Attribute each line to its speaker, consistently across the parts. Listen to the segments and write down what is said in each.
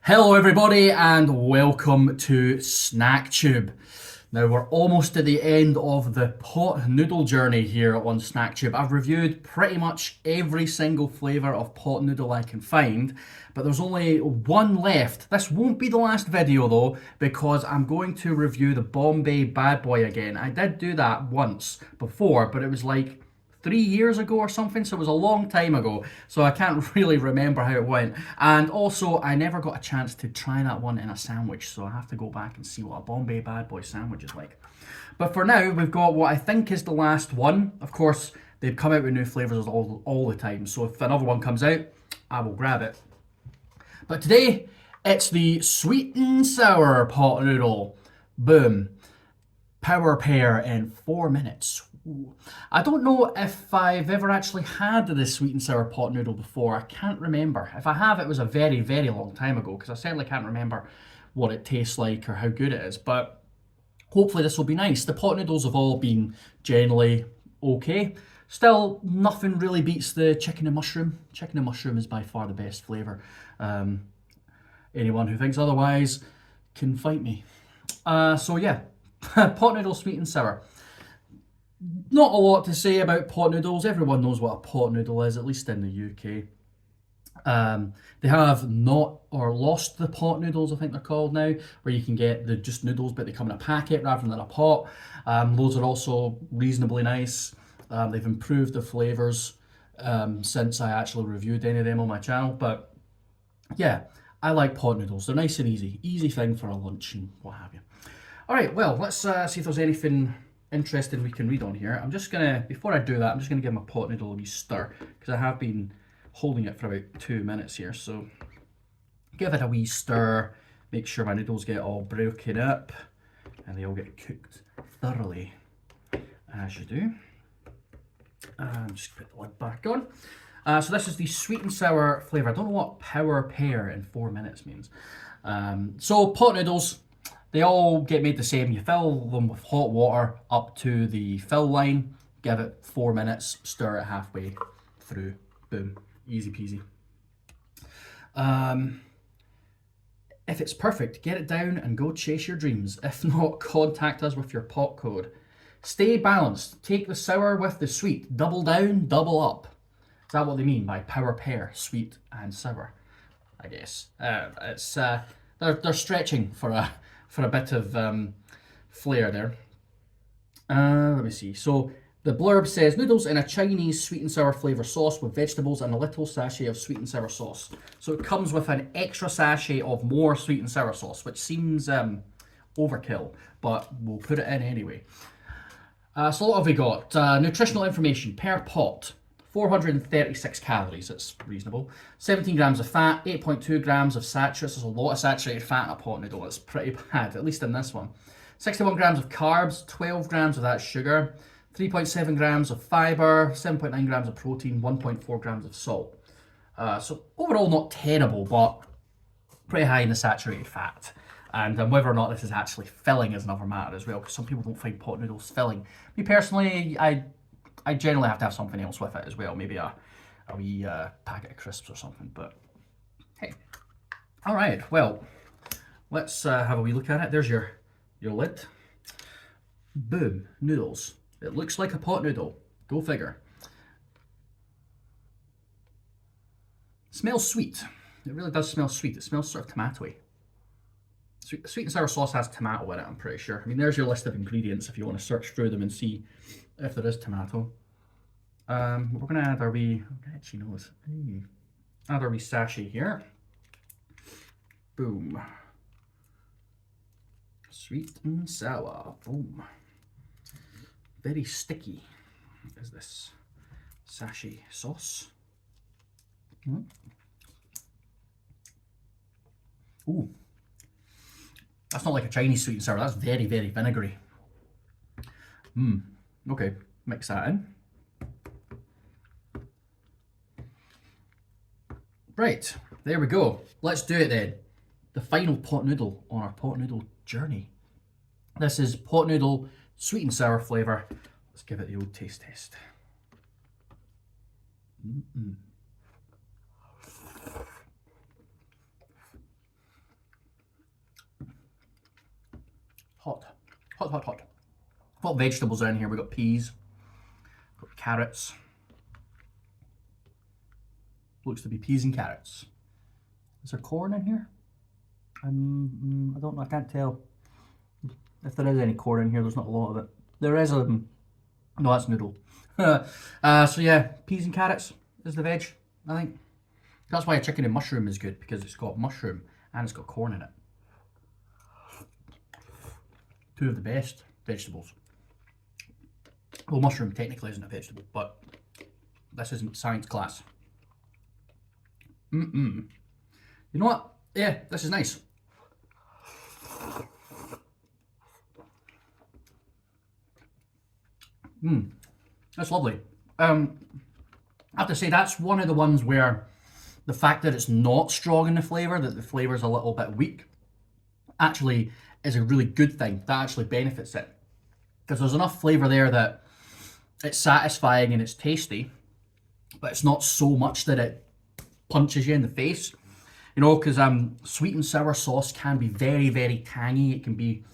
Speaker 1: Hello everybody and welcome to SnackTube. Now we're almost at the end of the pot noodle journey here on SnackTube. I've reviewed pretty much every single flavour of pot noodle I can find, but there's only one left. This won't be the last video though, because I'm going to review the Bombay Bad Boy again. I did do that once before, but it was like 3 years ago or something, so it was a long time ago, so I can't really remember how it went. And also, I never got a chance to try that one in a sandwich, so I have to go back and see what a Bombay Bad Boy sandwich is like. But for now, we've got what I think is the last one. Of course, they've come out with new flavours all the time, so if another one comes out, I will grab it. But today, it's the sweet and sour pot noodle. Boom. Power pair in 4 minutes. Ooh. I don't know if I've ever actually had the sweet and sour pot noodle before. I can't remember. If I have, it was a very, very long time ago, because I certainly can't remember what it tastes like or how good it is. But hopefully this will be nice. The pot noodles have all been generally okay. Still, nothing really beats the chicken and mushroom. Chicken and mushroom is by far the best flavour. Anyone who thinks otherwise can fight me. So yeah, pot noodle sweet and sour. Not a lot to say about pot noodles. Everyone knows what a pot noodle is, at least in the UK. They have not or lost the pot noodles, I think they're called now, where you can get the just noodles, but they come in a packet rather than a pot. Those are also reasonably nice. They've improved the flavours since I actually reviewed any of them on my channel. But yeah, I like pot noodles. They're nice and easy. Easy thing for a lunch and what have you. All right, well, let's see if there's anything interesting we can read on here. I'm just gonna, before I do that, I'm just gonna give my pot noodle a wee stir, because I have been holding it for about 2 minutes here. So give it a wee stir, make sure my noodles get all broken up and they all get cooked thoroughly, as you do. And just put the lid back on. So this is the sweet and sour flavour. I don't know what power pair in 4 minutes means. So pot noodles, they all get made the same. You fill them with hot water up to the fill line, give it 4 minutes, stir it halfway through. Boom. Easy peasy. If it's perfect, get it down and go chase your dreams. If not, contact us with your pot code. Stay balanced. Take the sour with the sweet. Double down, double up. Is that what they mean by power pair, sweet and sour? I guess. They're stretching for a bit of flair there. Let me see. So the blurb says, noodles in a Chinese sweet and sour flavour sauce with vegetables and a little sachet of sweet and sour sauce. So it comes with an extra sachet of more sweet and sour sauce, which seems overkill, but we'll put it in anyway. So what have we got? Nutritional information per pot. 436 calories, it's reasonable. 17 grams of fat, 8.2 grams of saturates. There's a lot of saturated fat in a pot noodle. It's pretty bad, at least in this one. 61 grams of carbs, 12 grams of that sugar, 3.7 grams of fibre, 7.9 grams of protein, 1.4 grams of salt. So overall not terrible, but pretty high in the saturated fat. And whether or not this is actually filling is another matter as well, because some people don't find pot noodles filling. Me personally, I generally have to have something else with it as well, maybe a wee packet of crisps or something, but hey. All right, well, let's have a wee look at it. There's your lid. Boom, noodles. It looks like a pot noodle. Go figure. It smells sweet. It really does smell sweet. It smells sort of tomatoey. Sweet and sour sauce has tomato in it, I'm pretty sure. I mean, there's your list of ingredients if you want to search through them and see if there is tomato. We're going to add our wee, actually knows, add our wee sachet here. Boom. Sweet and sour. Boom. Very sticky is this sachet sauce. Ooh. That's not like a Chinese sweet and sour. That's very, very vinegary. Okay, mix that in. Right, there we go. Let's do it then. The final pot noodle on our pot noodle journey. This is pot noodle sweet and sour flavour. Let's give it the old taste test. Hot. Hot, hot, hot. What vegetables are in here? We've got peas, got carrots. Looks to be peas and carrots. Is there corn in here? I don't know, I can't tell. If there is any corn in here, there's not a lot of it. There is a, no, that's noodle. So yeah, peas and carrots is the veg, I think. That's why a chicken and mushroom is good, because it's got mushroom and it's got corn in it. Two of the best vegetables. Well, mushroom technically isn't a vegetable, but this isn't science class. You know what? Yeah, this is nice. That's lovely. I have to say that's one of the ones where the fact that it's not strong in the flavour, that the flavour is a little bit weak, actually is a really good thing. That actually benefits it. Because there's enough flavour there that it's satisfying and it's tasty, but it's not so much that it punches you in the face. You know, because sweet and sour sauce can be very, very tangy. It can be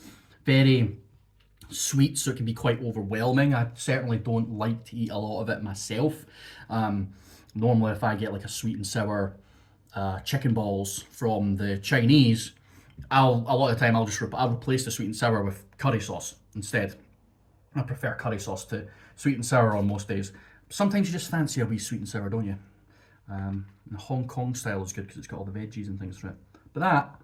Speaker 1: very sweet, so it can be quite overwhelming. I certainly don't like to eat a lot of it myself. Normally, if I get like a sweet and sour chicken balls from the Chinese, a lot of the time I'll replace the sweet and sour with curry sauce instead. I prefer curry sauce to sweet and sour on most days. Sometimes you just fancy a wee sweet and sour, don't you? The Hong Kong style is good because it's got all the veggies and things through it. But that,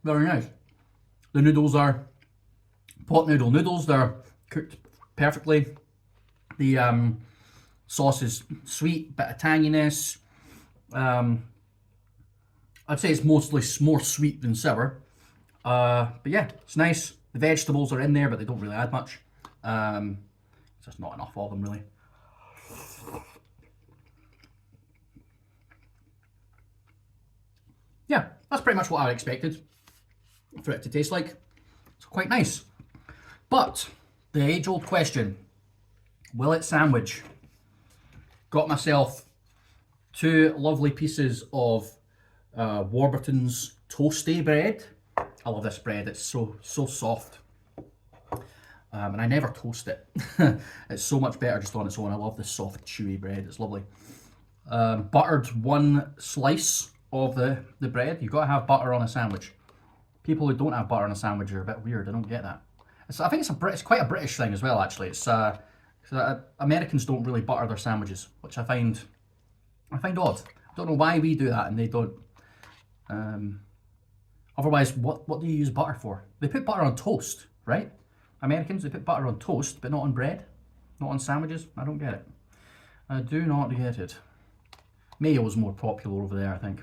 Speaker 1: very nice. The noodles are pot noodle noodles. They're cooked perfectly. The sauce is sweet, bit of tanginess. I'd say it's mostly more sweet than sour. But yeah, it's nice. The vegetables are in there, but they don't really add much. It's just not enough of them, really. Yeah, that's pretty much what I expected for it to taste like. It's quite nice. But the age-old question, will it sandwich? Got myself two lovely pieces of Warburton's toasty bread. I love this bread, it's so soft. And I never toast it. It's so much better just on its own. I love this soft, chewy bread, it's lovely. Buttered one slice of the bread. You've got to have butter on a sandwich. People who don't have butter on a sandwich are a bit weird, I don't get that. I think it's quite a British thing as well, actually. It's Americans don't really butter their sandwiches, which I find odd. I don't know why we do that and they don't. Otherwise, what do you use butter for? They put butter on toast, right? Americans, they put butter on toast, but not on bread, not on sandwiches. I don't get it. I do not get it. Mayo is more popular over there, I think.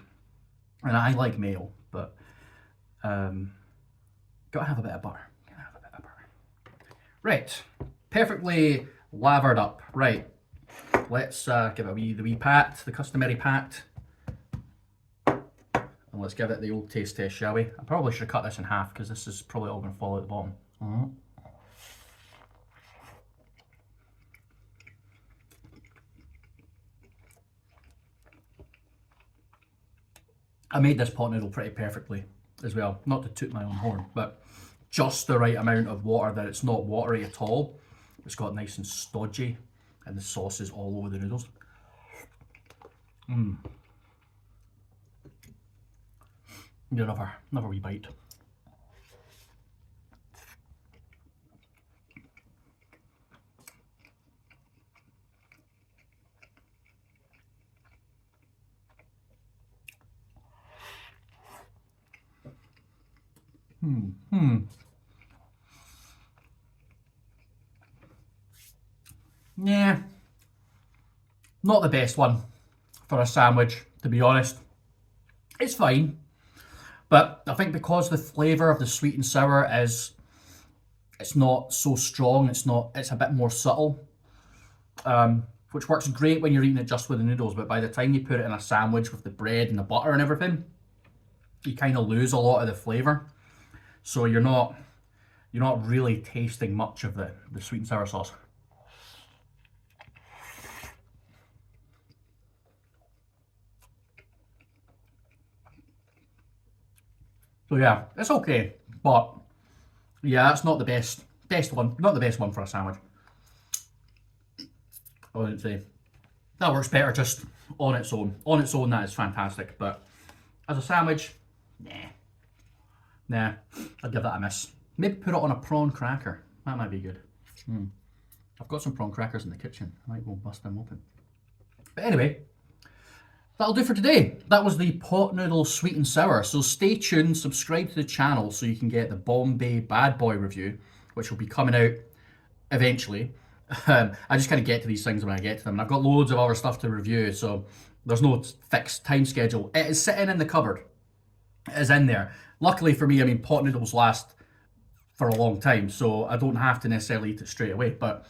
Speaker 1: And I like mayo, but gotta have a bit of butter. Gotta have a bit of butter. Right, perfectly lathered up. Right, let's give it the wee pat, the customary pat. And let's give it the old taste test, shall we? I probably should cut this in half because this is probably all going to fall out the bottom. I made this pot noodle pretty perfectly as well. Not to toot my own horn, but just the right amount of water that it's not watery at all. It's got nice and stodgy and the sauce is all over the noodles. Get another wee bite. Yeah, not the best one for a sandwich, to be honest. It's fine, but I think because the flavour of the sweet and sour it's not so strong, it's a bit more subtle, which works great when you're eating it just with the noodles, but by the time you put it in a sandwich with the bread and the butter and everything, you kind of lose a lot of the flavour. So you're not really tasting much of the sweet and sour sauce. So yeah, it's okay, but yeah, that's not the best one. Not the best one for a sandwich. I wouldn't say. That works better just on its own. On its own, that is fantastic. But as a sandwich, nah, nah. I'd give that a miss. Maybe put it on a prawn cracker. That might be good. I've got some prawn crackers in the kitchen. I might go bust them open. But anyway, that'll do for today. That was the pot noodle sweet and sour. So stay tuned, subscribe to the channel so you can get the Bombay Bad Boy review, which will be coming out eventually. I just kind of get to these things when I get to them. And I've got loads of other stuff to review, so there's no fixed time schedule. It is sitting in the cupboard. It is in there. Luckily for me, I mean, pot noodles last for a long time, so I don't have to necessarily eat it straight away. But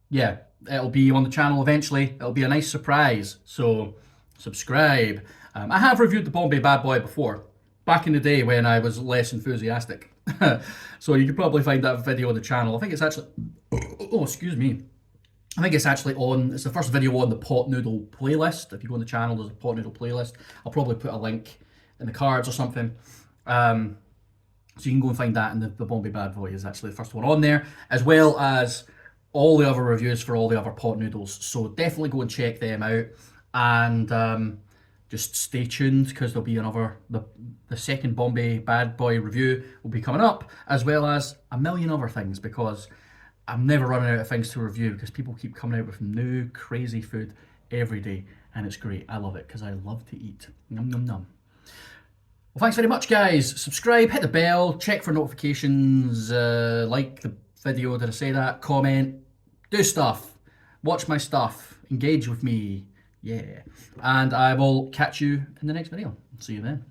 Speaker 1: yeah, it'll be on the channel eventually. It'll be a nice surprise, so subscribe. I have reviewed the Bombay Bad Boy before, back in the day when I was less enthusiastic. So you can probably find that video on the channel. I think it's actually, oh, excuse me. I think it's actually on, it's the first video on the pot noodle playlist. If you go on the channel, there's a pot noodle playlist. I'll probably put a link in the cards or something. So you can go and find that, and the Bombay Bad Boy is actually the first one on there, as well as all the other reviews for all the other pot noodles. So definitely go and check them out, and just stay tuned because there'll be another, the second Bombay Bad Boy review will be coming up, as well as a million other things, because I'm never running out of things to review because people keep coming out with new crazy food every day, and it's great. I love it because I love to eat. Num num num. Well, thanks very much, guys. Subscribe, hit the bell, check for notifications, like the video, did I say that? Comment, do stuff, watch my stuff, engage with me, yeah. And I will catch you in the next video. See you then.